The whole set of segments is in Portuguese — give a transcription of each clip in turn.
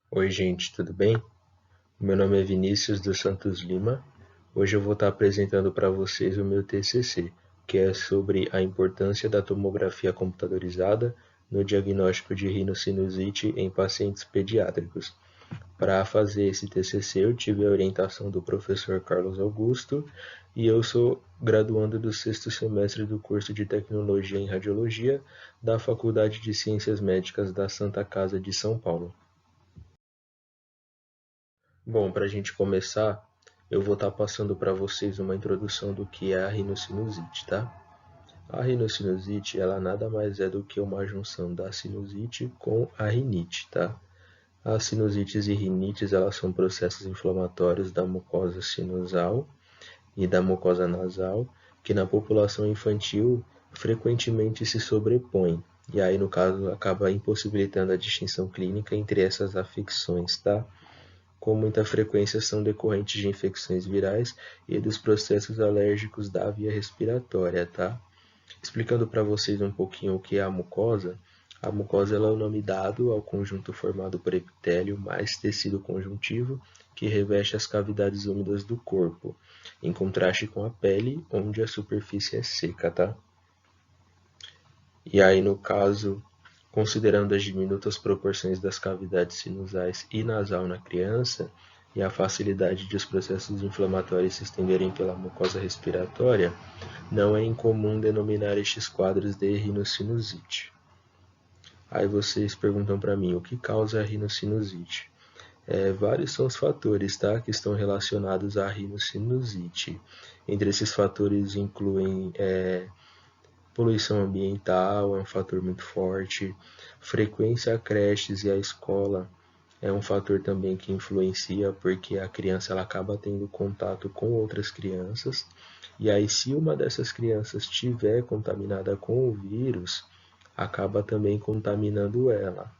Oi, gente, tudo bem? Meu nome é Vinícius dos Santos Lima. Hoje eu vou estar apresentando para vocês o meu TCC, que é sobre a importância da tomografia computadorizada no diagnóstico de rinocinusite em pacientes pediátricos. Para fazer esse TCC, eu tive a orientação do professor Carlos Augusto e eu sou graduando do sexto semestre do curso de Tecnologia em Radiologia da Faculdade de Ciências Médicas da Santa Casa de São Paulo. Bom, para a gente começar, eu vou estar passando para vocês uma introdução do que é a rinocinusite, tá? A rinocinusite, ela nada mais é do que uma junção da sinusite com a rinite, tá? As sinusites e rinites, elas são processos inflamatórios da mucosa sinusal e da mucosa nasal, que na população infantil frequentemente se sobrepõem. E aí, no caso, acaba impossibilitando a distinção clínica entre essas afecções, tá? Com muita frequência são decorrentes de infecções virais e dos processos alérgicos da via respiratória, tá? Explicando para vocês um pouquinho o que é a mucosa ela é o nome dado ao conjunto formado por epitélio mais tecido conjuntivo que reveste as cavidades úmidas do corpo, em contraste com a pele, onde a superfície é seca, tá? E aí, no caso, considerando as diminutas proporções das cavidades sinusais e nasal na criança e a facilidade de os processos inflamatórios se estenderem pela mucosa respiratória, não é incomum denominar estes quadros de rinocinusite. Aí vocês perguntam para mim, o que causa a rinocinusite? Vários são os fatores, tá, que estão relacionados à rinocinusite. Entre esses fatores incluem poluição ambiental é um fator muito forte. Frequência a creches e a escola é um fator também que influencia, porque a criança ela acaba tendo contato com outras crianças. E aí, se uma dessas crianças estiver contaminada com o vírus, acaba também contaminando ela.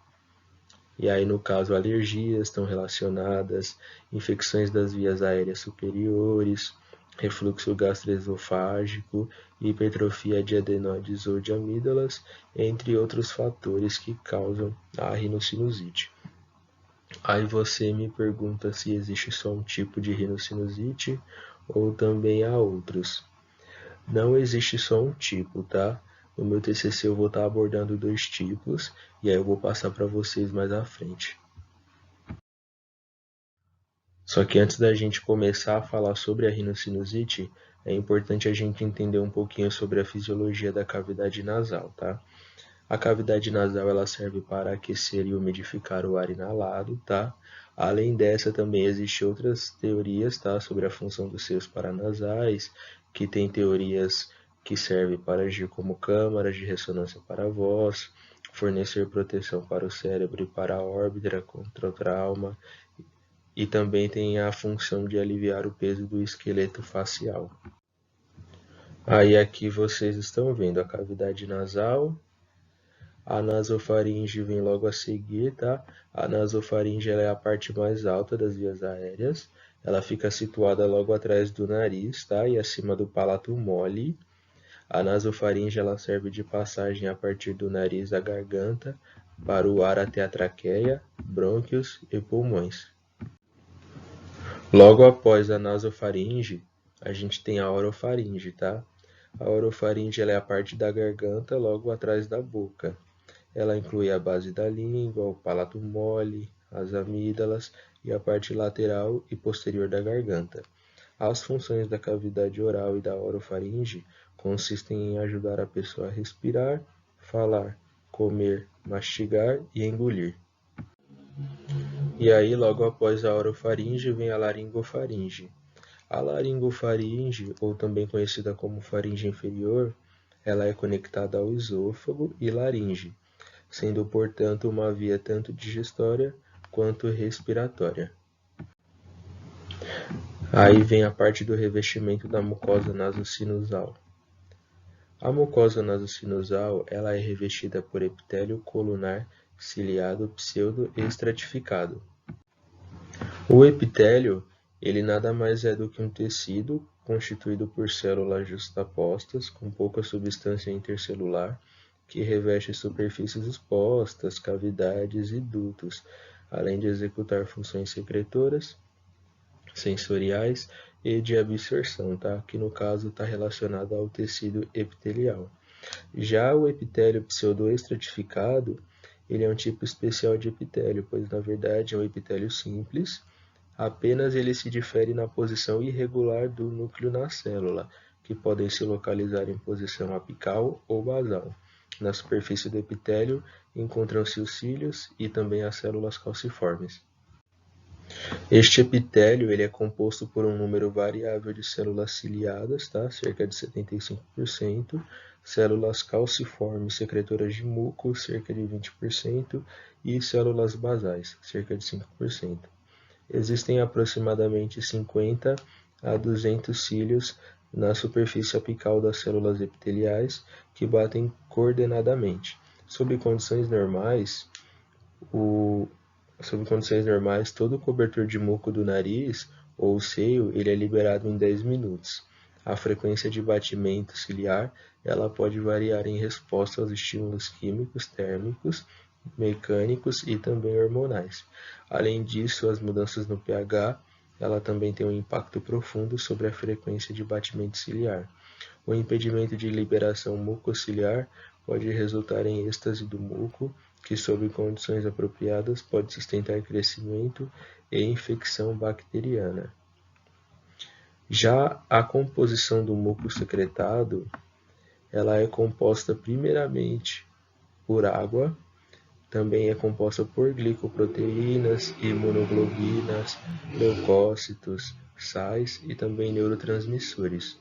E aí, no caso, alergias estão relacionadas, infecções das vias aéreas superiores, refluxo gastroesofágico, hipertrofia de adenoides ou de amígdalas, entre outros fatores que causam a rinocinusite. Aí você me pergunta se existe só um tipo de rinocinusite ou também há outros. Não existe só um tipo, tá? No meu TCC eu vou estar abordando dois tipos e aí eu vou passar para vocês mais à frente. Só que antes da gente começar a falar sobre a rinocinusite, é importante a gente entender um pouquinho sobre a fisiologia da cavidade nasal, tá? A cavidade nasal ela serve para aquecer e umidificar o ar inalado, tá? Além dessa, também existem outras teorias, tá, sobre a função dos seios paranasais, que tem teorias que servem para agir como câmaras de ressonância para a voz, fornecer proteção para o cérebro e para a órbita contra o trauma, e também tem a função de aliviar o peso do esqueleto facial. Aí aqui vocês estão vendo a cavidade nasal. A nasofaringe vem logo a seguir, tá? A nasofaringe ela é a parte mais alta das vias aéreas. Ela fica situada logo atrás do nariz, tá? E acima do palato mole. A nasofaringe ela serve de passagem a partir do nariz à garganta para o ar até a traqueia, brônquios e pulmões. Logo após a nasofaringe, a gente tem a orofaringe, tá? A orofaringe ela é a parte da garganta logo atrás da boca. Ela inclui a base da língua, o palato mole, as amígdalas e a parte lateral e posterior da garganta. As funções da cavidade oral e da orofaringe consistem em ajudar a pessoa a respirar, falar, comer, mastigar e engolir. E aí, logo após a orofaringe, vem a laringofaringe. A laringofaringe, ou também conhecida como faringe inferior, ela é conectada ao esôfago e laringe, sendo, portanto, uma via tanto digestória quanto respiratória. Aí vem a parte do revestimento da mucosa nasocinusal. A mucosa nasocinusal ela é revestida por epitélio colunar ciliado pseudo-estratificado. O epitélio ele nada mais é do que um tecido constituído por células justapostas com pouca substância intercelular que reveste superfícies expostas, cavidades e dutos, além de executar funções secretoras, sensoriais e de absorção, tá? Que no caso está relacionado ao tecido epitelial. Já o epitélio pseudoestratificado, ele é um tipo especial de epitélio, pois na verdade é um epitélio simples, apenas ele se difere na posição irregular do núcleo na célula, que podem se localizar em posição apical ou basal. Na superfície do epitélio encontram-se os cílios e também as células calciformes. Este epitélio ele é composto por um número variável de células ciliadas, tá? Cerca de 75%, células calciformes secretoras de muco, cerca de 20%, e células basais, cerca de 5%. Existem aproximadamente 50 a 200 cílios na superfície apical das células epiteliais que batem coordenadamente. Sob condições normais, todo o cobertor de muco do nariz ou seio ele é liberado em 10 minutos. A frequência de batimento ciliar ela pode variar em resposta aos estímulos químicos, térmicos, mecânicos e também hormonais. Além disso, as mudanças no pH ela também tem um impacto profundo sobre a frequência de batimento ciliar. O impedimento de liberação mucociliar pode resultar em êxtase do muco, que sob condições apropriadas pode sustentar crescimento e infecção bacteriana. Já a composição do muco secretado, ela é composta primeiramente por água, também é composta por glicoproteínas, imunoglobinas, leucócitos, sais e também neurotransmissores.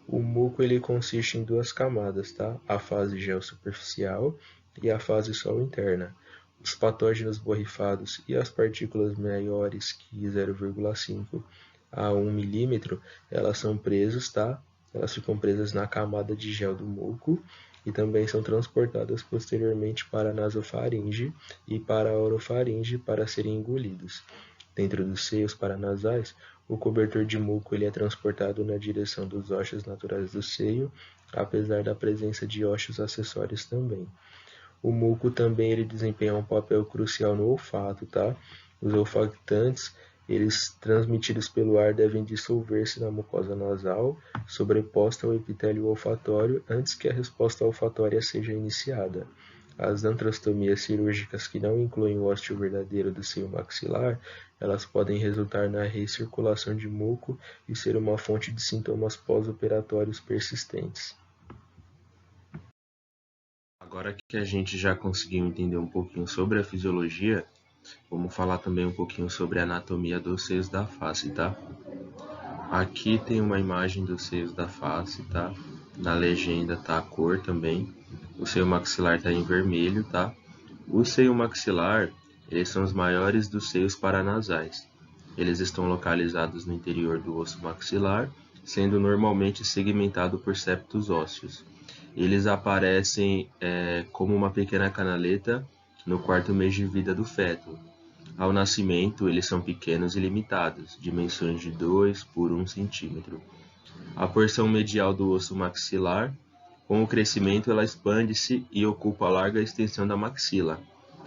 O muco ele consiste em duas camadas, tá? A fase geossuperficial e a fase solo interna. Os patógenos borrifados e as partículas maiores que 0,5 a 1 milímetro, elas são presas, tá? Elas ficam presas na camada de gel do muco e também são transportadas posteriormente para a nasofaringe e para a orofaringe para serem engolidos. Dentro dos seios paranasais, o cobertor de muco ele é transportado na direção dos ossos naturais do seio, apesar da presença de ossos acessórios também. O muco também ele desempenha um papel crucial no olfato, tá? Os olfactantes, eles transmitidos pelo ar devem dissolver-se na mucosa nasal, sobreposta ao epitélio olfatório antes que a resposta olfatória seja iniciada. As antrostomias cirúrgicas que não incluem o ósseo verdadeiro do seio maxilar, elas podem resultar na recirculação de muco e ser uma fonte de sintomas pós-operatórios persistentes. Agora que a gente já conseguiu entender um pouquinho sobre a fisiologia, vamos falar também um pouquinho sobre a anatomia dos seios da face, tá? Aqui tem uma imagem dos seios da face, tá? Na legenda tá a cor também. O seio maxilar tá em vermelho, tá? O seio maxilar, eles são os maiores dos seios paranasais. Eles estão localizados no interior do osso maxilar, sendo normalmente segmentado por septos ósseos. Eles aparecem como uma pequena canaleta no quarto mês de vida do feto. Ao nascimento, eles são pequenos e limitados, dimensões de 2 por 1 centímetro. A porção medial do osso maxilar, com o crescimento, ela expande-se e ocupa a larga extensão da maxila,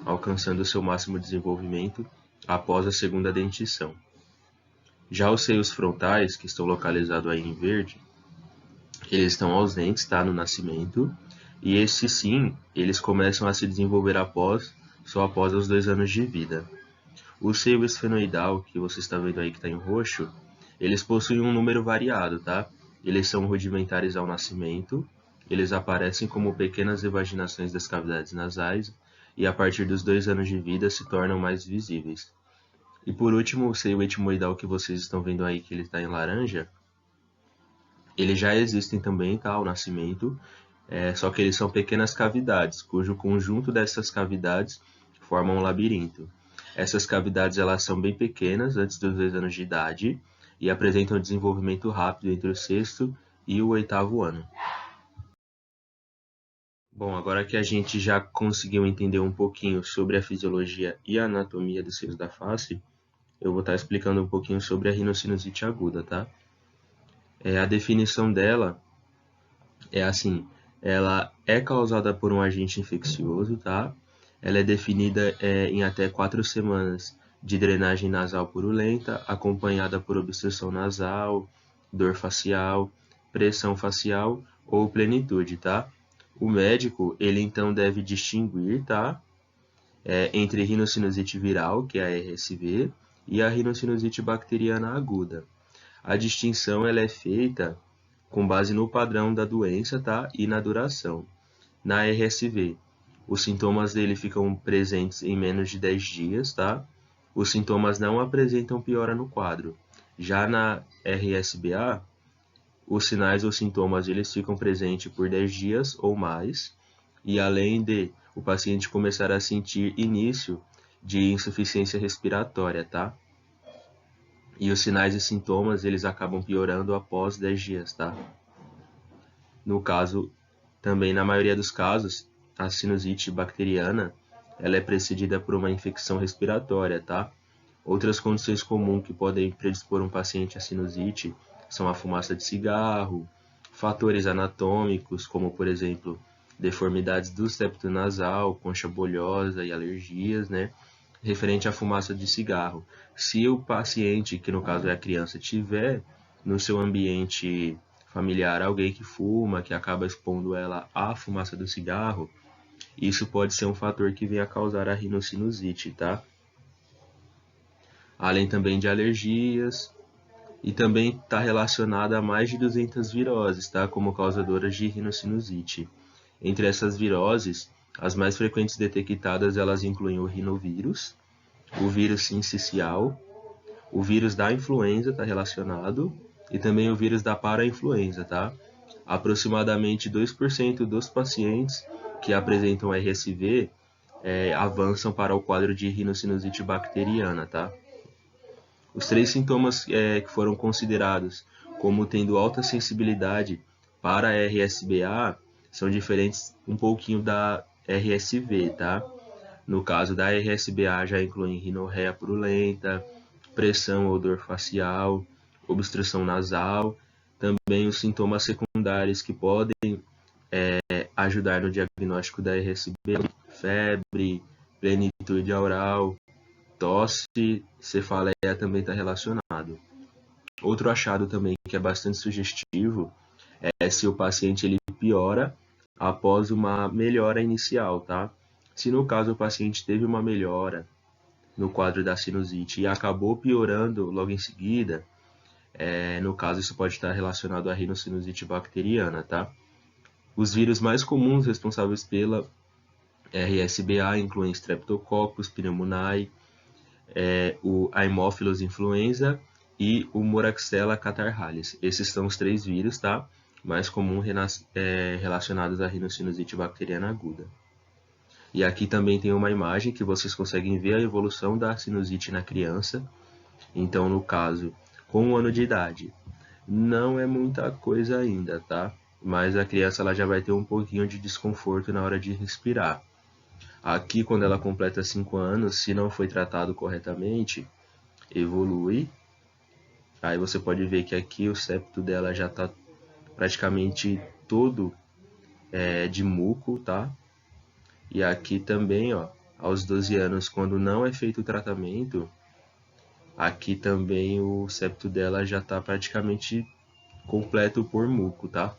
alcançando seu máximo desenvolvimento após a segunda dentição. Já os seios frontais, que estão localizados aí em verde, eles estão ausentes, tá, no nascimento, e esses sim, eles começam a se desenvolver só após os 2 anos de vida. O seio esfenoidal, que você está vendo aí que está em roxo, eles possuem um número variado, tá? Eles são rudimentares ao nascimento, eles aparecem como pequenas evaginações das cavidades nasais e a partir dos 2 anos de vida se tornam mais visíveis. E por último, o seio etimoidal que vocês estão vendo aí que ele está em laranja, eles já existem também, tá? Ao nascimento, só que eles são pequenas cavidades, cujo conjunto dessas cavidades formam um labirinto. Essas cavidades elas são bem pequenas, antes dos 2 anos de idade, e apresentam desenvolvimento rápido entre o 6º e o 8º ano. Bom, agora que a gente já conseguiu entender um pouquinho sobre a fisiologia e a anatomia dos seios da face, eu vou estar explicando um pouquinho sobre a rinocinusite aguda, tá? A definição dela é assim, ela é causada por um agente infeccioso, tá? Ela é definida em até 4 semanas de drenagem nasal purulenta, acompanhada por obstrução nasal, dor facial, pressão facial ou plenitude, tá? O médico, ele então deve distinguir, tá? Entre rinocinusite viral, que é a RSV, e a rinocinusite bacteriana aguda. A distinção ela é feita com base no padrão da doença, tá? E na duração. Na RSV, os sintomas dele ficam presentes em menos de 10 dias, tá? Os sintomas não apresentam piora no quadro. Já na RSBA, os sinais ou sintomas eles ficam presentes por 10 dias ou mais, e além de o paciente começar a sentir início de insuficiência respiratória, tá? E os sinais e sintomas eles acabam piorando após 10 dias, tá? No caso, também na maioria dos casos, a sinusite bacteriana, ela é precedida por uma infecção respiratória, tá? Outras condições comuns que podem predispor um paciente à sinusite são a fumaça de cigarro, fatores anatômicos, como por exemplo, deformidades do septo nasal, concha bolhosa e alergias, né? Referente à fumaça de cigarro. Se o paciente, que no caso é a criança, tiver no seu ambiente familiar alguém que fuma, que acaba expondo ela à fumaça do cigarro, isso pode ser um fator que venha a causar a rinocinusite, tá? Além também de alergias, e também está relacionada a mais de 200 viroses, tá? Como causadoras de rinocinusite. Entre essas viroses, as mais frequentes detectadas, elas incluem o rinovírus, o vírus sincicial, o vírus da influenza está relacionado, e também o vírus da parainfluenza, tá? Aproximadamente 2% dos pacientes que apresentam RSV avançam para o quadro de rinocinusite bacteriana, tá? Os 3 sintomas que foram considerados como tendo alta sensibilidade para a RSBA são diferentes um pouquinho da RSV, tá? No caso da RSBA já incluem rinorreia purulenta, pressão ou dor facial, obstrução nasal, também os sintomas secundários que podem ajudar no diagnóstico da RSBA, febre, plenitude oral, tosse, cefaleia também está relacionado. Outro achado também que é bastante sugestivo é se o paciente ele piora após uma melhora inicial, tá? Se no caso o paciente teve uma melhora no quadro da sinusite e acabou piorando logo em seguida, no caso isso pode estar relacionado à rinocinusite bacteriana, tá? Os vírus mais comuns responsáveis pela RSBA incluem Streptococcus pneumoniae, o Haemophilus influenza e o Moraxella catarrhalis. Esses são os 3 vírus, tá? Mais comuns relacionados à rinocinusite bacteriana aguda. E aqui também tem uma imagem que vocês conseguem ver a evolução da sinusite na criança. Então, no caso, com 1 ano de idade, não é muita coisa ainda, tá? Mas a criança ela já vai ter um pouquinho de desconforto na hora de respirar. Aqui, quando ela completa 5 anos, se não foi tratado corretamente, evolui. Aí você pode ver que aqui o septo dela já está praticamente todo de muco, tá? E aqui também, ó, aos 12 anos, quando não é feito o tratamento, aqui também o septo dela já está praticamente completo por muco, tá?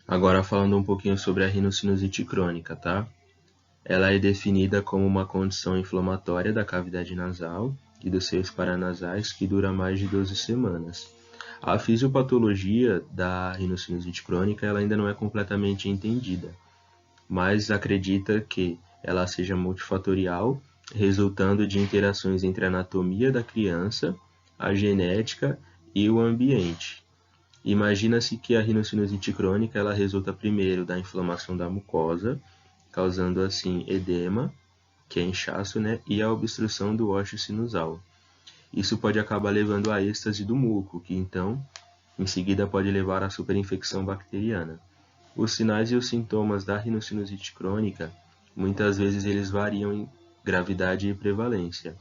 Agora falando um pouquinho sobre a rinocinusite crônica, tá? Ela é definida como uma condição inflamatória da cavidade nasal e dos seios paranasais que dura mais de 12 semanas. A fisiopatologia da rinocinusite crônica ela ainda não é completamente entendida, mas acredita que ela seja multifatorial, resultando de interações entre a anatomia da criança, a genética e o ambiente. Imagina-se que a rinocinusite crônica ela resulta primeiro da inflamação da mucosa, causando assim edema, que é inchaço, né, e a obstrução do ósseo sinusal. Isso pode acabar levando à êxtase do muco, que então, em seguida, pode levar à superinfecção bacteriana. Os sinais e os sintomas da rinocinusite crônica, muitas vezes eles variam em gravidade e prevalência.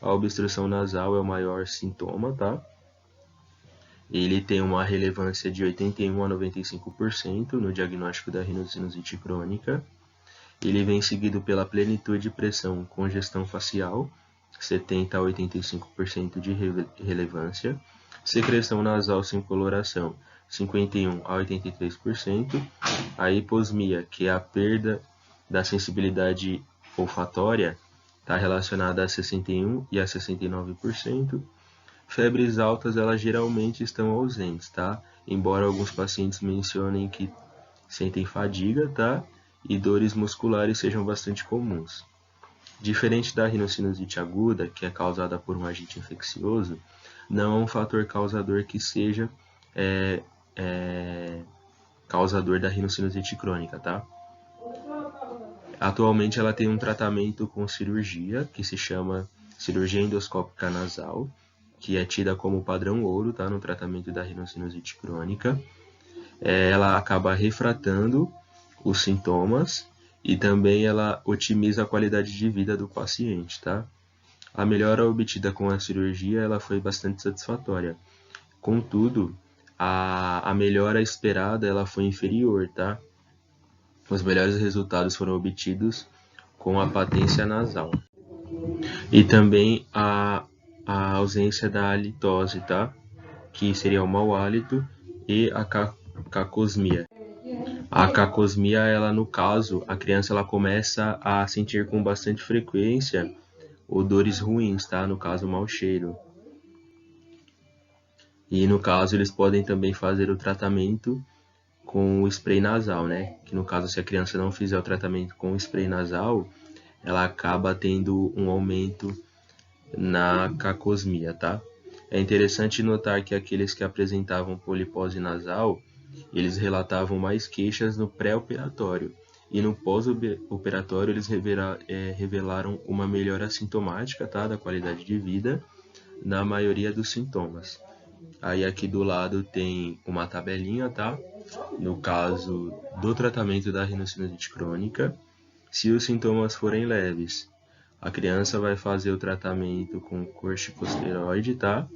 A obstrução nasal é o maior sintoma, tá? Ele tem uma relevância de 81 a 95% no diagnóstico da rinocinusite crônica. Ele vem seguido pela plenitude de pressão congestão facial, 70 a 85% de relevância. Secreção nasal sem coloração, 51 a 83%. A hiposmia, que é a perda da sensibilidade olfatória, está relacionada a 61 e a 69%. Febres altas, elas geralmente estão ausentes, tá? Embora alguns pacientes mencionem que sentem fadiga, tá? E dores musculares sejam bastante comuns. Diferente da rinocinusite aguda, que é causada por um agente infeccioso, não é um fator causador que seja causador da rinocinusite crônica, tá? Atualmente ela tem um tratamento com cirurgia, que se chama cirurgia endoscópica nasal, que é tida como padrão ouro, tá, no tratamento da rinocinusite crônica. Ela acaba refratando os sintomas e também ela otimiza a qualidade de vida do paciente, tá? A melhora obtida com a cirurgia ela foi bastante satisfatória. Contudo, a melhora esperada ela foi inferior, tá? Os melhores resultados foram obtidos com a patência nasal. E também a ausência da halitose, tá? Que seria o mau hálito, e a cacosmia. A cacosmia, ela no caso, a criança ela começa a sentir com bastante frequência odores ruins, tá? No caso, mau cheiro. E no caso, eles podem também fazer o tratamento com o spray nasal, né? Que no caso, se a criança não fizer o tratamento com o spray nasal, ela acaba tendo um aumento na cacosmia, tá? É interessante notar que aqueles que apresentavam polipose nasal, eles relatavam mais queixas no pré-operatório, e no pós-operatório eles revelaram uma melhora sintomática, tá? Da qualidade de vida na maioria dos sintomas. Aí aqui do lado tem uma tabelinha, tá? No caso do tratamento da rinocinusite crônica, se os sintomas forem leves, a criança vai fazer o tratamento com corticosteroide, tá?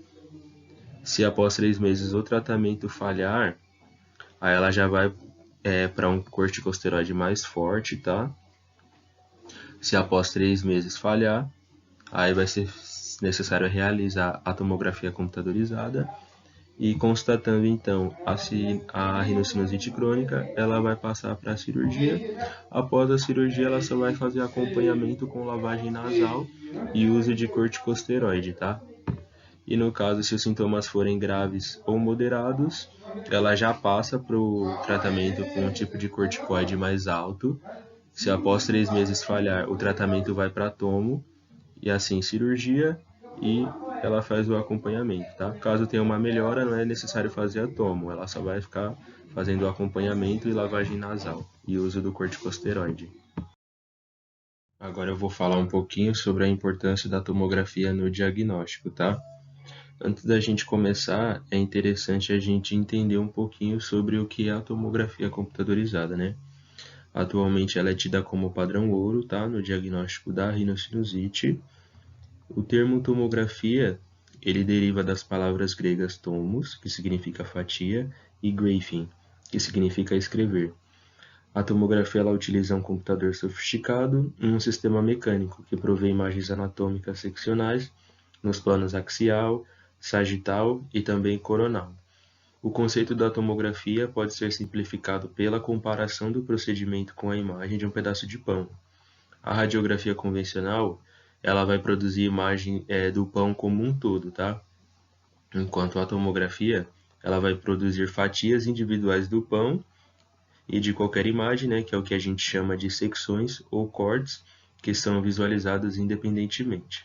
Se após 3 meses o tratamento falhar, aí ela já vai para um corticosteroide mais forte, tá? Se após 3 meses falhar, aí vai ser necessário realizar a tomografia computadorizada e constatando então a rinocinusite crônica, ela vai passar para a cirurgia. Após a cirurgia, ela só vai fazer acompanhamento com lavagem nasal e uso de corticosteroide, tá? E no caso, se os sintomas forem graves ou moderados, ela já passa para o tratamento com um tipo de corticoide mais alto. Se após 3 meses falhar, o tratamento vai para tomo e assim cirurgia, e ela faz o acompanhamento, tá? Caso tenha uma melhora, não é necessário fazer a tomo, ela só vai ficar fazendo o acompanhamento e lavagem nasal e uso do corticosteroide. Agora eu vou falar um pouquinho sobre a importância da tomografia no diagnóstico, tá? Antes da gente começar, é interessante a gente entender um pouquinho sobre o que é a tomografia computadorizada, né? Atualmente ela é tida como padrão ouro, tá? No diagnóstico da rinocinusite. O termo tomografia, ele deriva das palavras gregas tomos, que significa fatia, e graphein, que significa escrever. A tomografia ela utiliza um computador sofisticado e um sistema mecânico que provê imagens anatômicas seccionais nos planos axial, sagital e também coronal. O conceito da tomografia pode ser simplificado pela comparação do procedimento com a imagem de um pedaço de pão. A radiografia convencional, ela vai produzir imagem do pão como um todo, tá? Enquanto a tomografia, ela vai produzir fatias individuais do pão e de qualquer imagem, né, que é o que a gente chama de secções ou cortes, que são visualizadas independentemente.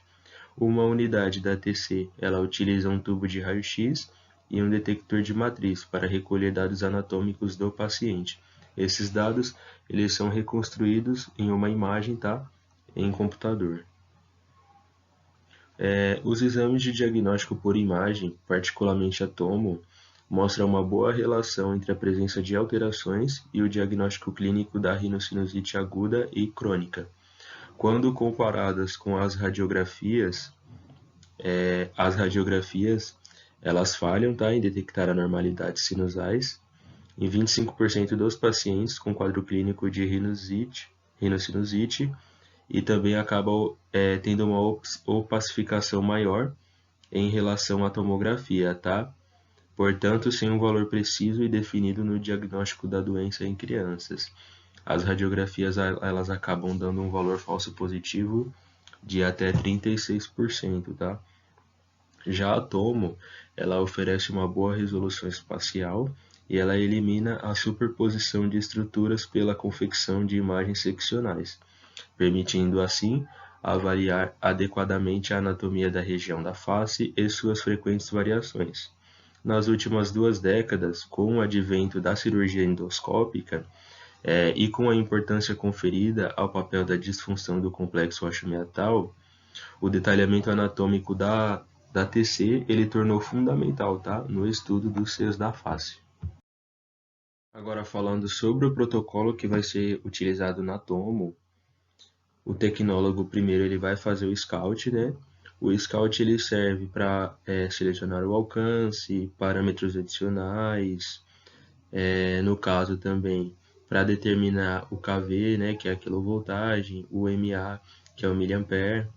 Uma unidade da TC, ela utiliza um tubo de raio-x e um detector de matriz para recolher dados anatômicos do paciente. Esses dados, eles são reconstruídos em uma imagem, tá? Em computador. Os exames de diagnóstico por imagem, particularmente a tomo, mostram uma boa relação entre a presença de alterações e o diagnóstico clínico da rinocinusite aguda e crônica. Quando comparadas com as radiografias elas falham, tá, em detectar anormalidades sinusais em 25% dos pacientes com quadro clínico de rinocinusite e também acaba tendo uma opacificação maior em relação à tomografia, tá? Portanto, sem um valor preciso e definido no diagnóstico da doença em crianças. As radiografias elas acabam dando um valor falso positivo de até 36%, tá? Já a tomo, ela oferece uma boa resolução espacial e ela elimina a superposição de estruturas pela confecção de imagens seccionais, permitindo assim avaliar adequadamente a anatomia da região da face e suas frequentes variações. Nas últimas 2 décadas, com o advento da cirurgia endoscópica e com a importância conferida ao papel da disfunção do complexo osteomeatal, o detalhamento anatômico da TC ele tornou fundamental, tá, no estudo dos seios da face. Agora falando sobre o protocolo que vai ser utilizado na tomo, o tecnólogo primeiro ele vai fazer o scout, né? O scout ele serve para selecionar o alcance, parâmetros adicionais, no caso também para determinar o kV, né, que é a quilovoltagem, o mA, que é o miliampere,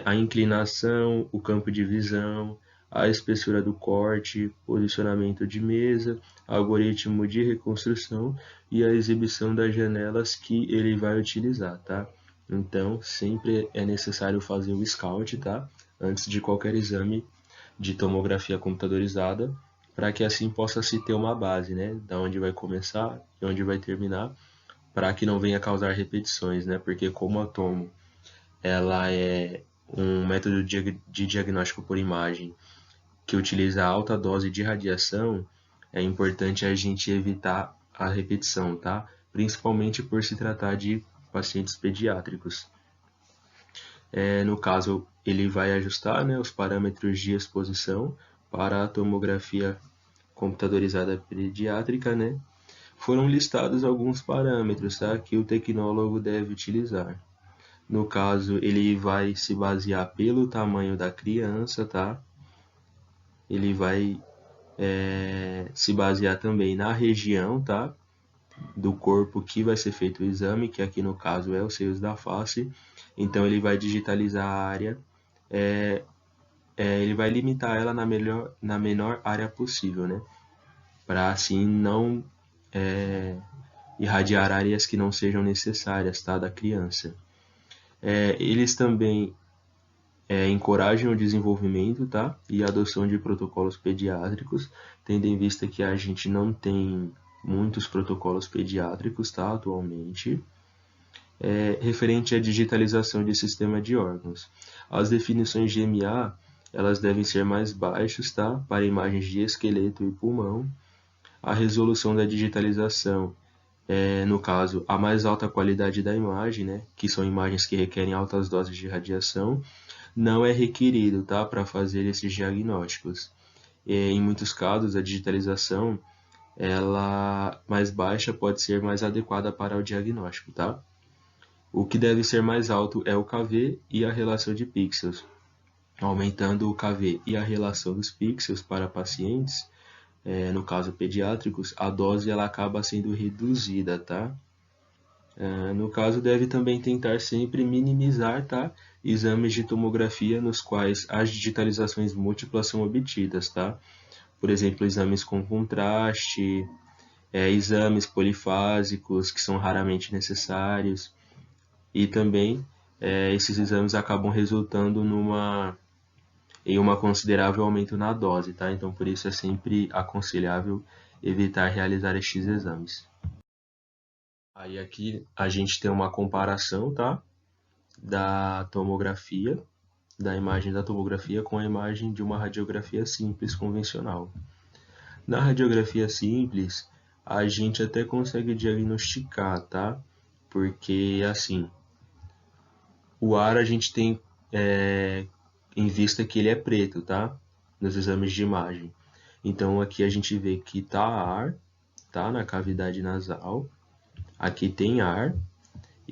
a inclinação, o campo de visão, a espessura do corte, posicionamento de mesa, algoritmo de reconstrução e a exibição das janelas que ele vai utilizar, tá? Então, sempre é necessário fazer o scout, tá? Antes de qualquer exame de tomografia computadorizada, para que assim possa se ter uma base, né? Da onde vai começar e onde vai terminar, para que não venha causar repetições, né? Porque como a tomo ela é um método de diagnóstico por imagem que utiliza alta dose de radiação, é importante a gente evitar a repetição, tá? Principalmente por se tratar de pacientes pediátricos. No caso, ele vai ajustar, né, os parâmetros de exposição para a tomografia computadorizada pediátrica, né? Foram listados alguns parâmetros, tá, que o tecnólogo deve utilizar. No caso, ele vai se basear pelo tamanho da criança, tá? Ele vai se basear também na região, tá? Do corpo que vai ser feito o exame, que aqui no caso é os seios da face. Então, ele vai digitalizar a área, ele vai limitar ela na menor área possível, né? Para assim não irradiar áreas que não sejam necessárias, tá? Da criança. Eles também encorajam o desenvolvimento, tá? E a adoção de protocolos pediátricos, tendo em vista que a gente não tem muitos protocolos pediátricos, tá? Atualmente. Referente à digitalização de sistema de órgãos. As definições de MA, elas devem ser mais baixas, tá? Para imagens de esqueleto e pulmão. A resolução da digitalização, no caso, a mais alta qualidade da imagem, né? Que são imagens que requerem altas doses de radiação, não é requerido, tá, para fazer esses diagnósticos. Em muitos casos, a digitalização ela mais baixa pode ser mais adequada para o diagnóstico, tá? O que deve ser mais alto é o kV e a relação de pixels. Aumentando o kV e a relação dos pixels para pacientes, no caso pediátricos, a dose ela acaba sendo reduzida, tá? No caso, deve também tentar sempre minimizar, tá, exames de tomografia nos quais as digitalizações múltiplas são obtidas, tá? Por exemplo, exames com contraste, exames polifásicos que são raramente necessários e também esses exames acabam resultando em uma considerável aumento na dose, tá? Então, por isso é sempre aconselhável evitar realizar estes exames. Aí aqui a gente tem uma comparação, tá? Da tomografia, da imagem da tomografia com a imagem de uma radiografia simples convencional. Na radiografia simples, a gente até consegue diagnosticar, tá? Porque, assim, o ar a gente tem em vista que ele é preto, tá? Nos exames de imagem. Então, aqui a gente vê que tá ar, tá? Na cavidade nasal. Aqui tem ar.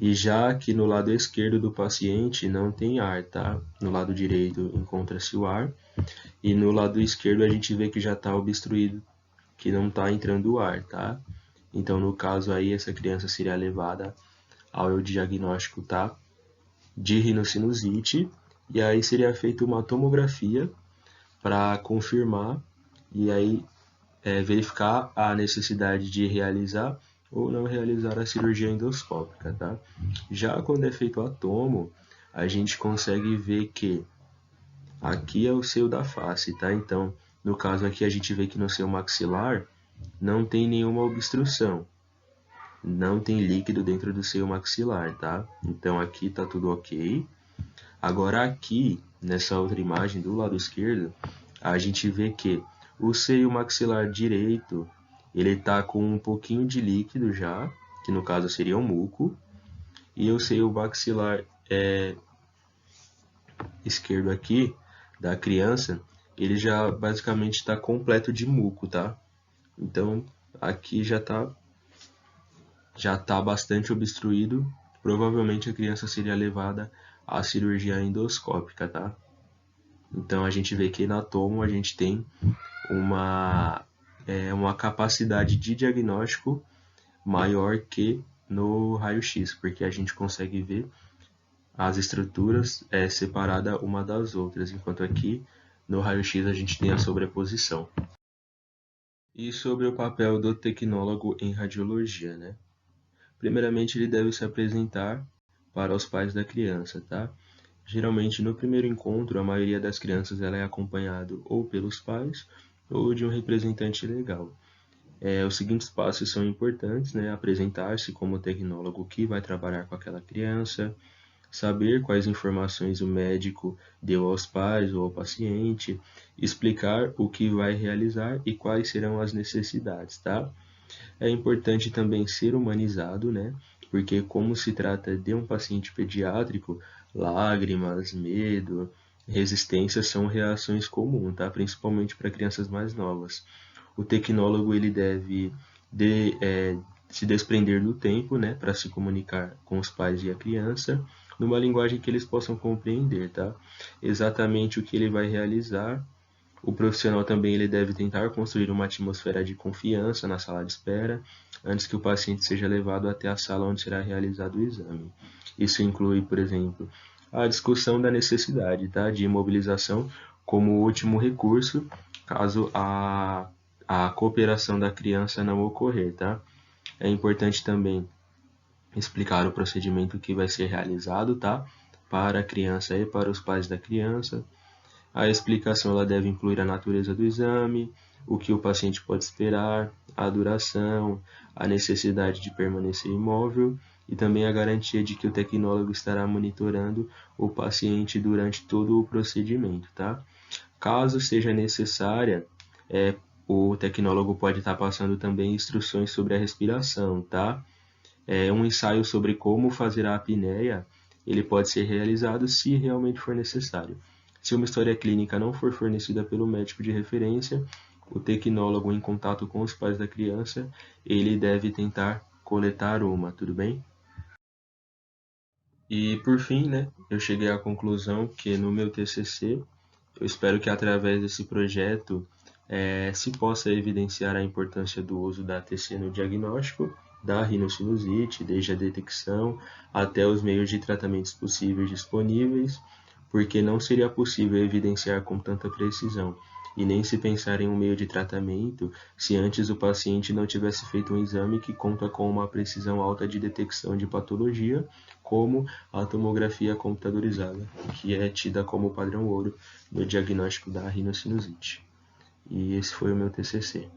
E já aqui no lado esquerdo do paciente não tem ar, tá? No lado direito encontra-se o ar E no lado esquerdo a gente vê que já está obstruído, que não está entrando o ar, tá? Então, no caso aí, essa criança seria levada ao diagnóstico, tá? De rinocinusite, e aí seria feita uma tomografia para confirmar e aí verificar a necessidade de realizar ou não realizar a cirurgia endoscópica, tá? Já quando é feito a tomo, a gente consegue ver que aqui é o seio da face, tá? Então, no caso aqui a gente vê que no seio maxilar não tem nenhuma obstrução, não tem líquido dentro do seio maxilar, tá? Então aqui tá tudo ok. Agora aqui, nessa outra imagem do lado esquerdo, a gente vê que o seio maxilar direito, ele tá com um pouquinho de líquido já, que no caso seria um muco, e o seio maxilar esquerdo aqui, da criança, ele já basicamente está completo de muco, tá? Então, aqui já tá bastante obstruído, provavelmente a criança seria levada à cirurgia endoscópica, tá? Então a gente vê que na tomo a gente tem uma capacidade de diagnóstico maior que no raio-x, porque a gente consegue ver as estruturas separadas uma das outras, enquanto aqui no raio-x a gente tem a sobreposição. E sobre o papel do tecnólogo em radiologia, né? Primeiramente, ele deve se apresentar para os pais da criança, tá? Geralmente, no primeiro encontro, a maioria das crianças ela é acompanhado ou pelos pais ou de um representante legal. Os seguintes passos são importantes, né? Apresentar-se como tecnólogo que vai trabalhar com aquela criança, saber quais informações o médico deu aos pais ou ao paciente, explicar o que vai realizar e quais serão as necessidades, tá? É importante também ser humanizado, né? Porque como se trata de um paciente pediátrico, lágrimas, medo, resistência são reações comuns, tá? Principalmente para crianças mais novas. O tecnólogo ele deve se desprender do tempo, né, para se comunicar com os pais e a criança, numa linguagem que eles possam compreender, tá? Exatamente o que ele vai realizar. O profissional também ele deve tentar construir uma atmosfera de confiança na sala de espera, antes que o paciente seja levado até a sala onde será realizado o exame. Isso inclui, por exemplo, a discussão da necessidade, tá, de imobilização como último recurso, caso a cooperação da criança não ocorrer, tá? É importante também explicar o procedimento que vai ser realizado, tá? Para a criança e para os pais da criança. A explicação ela deve incluir a natureza do exame, o que o paciente pode esperar, a duração, a necessidade de permanecer imóvel e também a garantia de que o tecnólogo estará monitorando o paciente durante todo o procedimento, tá? Caso seja necessária, o tecnólogo pode estar passando também instruções sobre a respiração, tá? Um ensaio sobre como fazer a apneia, ele pode ser realizado se realmente for necessário. Se uma história clínica não for fornecida pelo médico de referência, o tecnólogo em contato com os pais da criança, ele deve tentar coletar uma, tudo bem? E por fim, né, eu cheguei à conclusão que no meu TCC, eu espero que através desse projeto se possa evidenciar a importância do uso da ATC no diagnóstico da rinocinusite, desde a detecção até os meios de tratamentos possíveis disponíveis, porque não seria possível evidenciar com tanta precisão e nem se pensar em um meio de tratamento se antes o paciente não tivesse feito um exame que conta com uma precisão alta de detecção de patologia, como a tomografia computadorizada, que é tida como padrão ouro no diagnóstico da rinocinusite. E esse foi o meu TCC.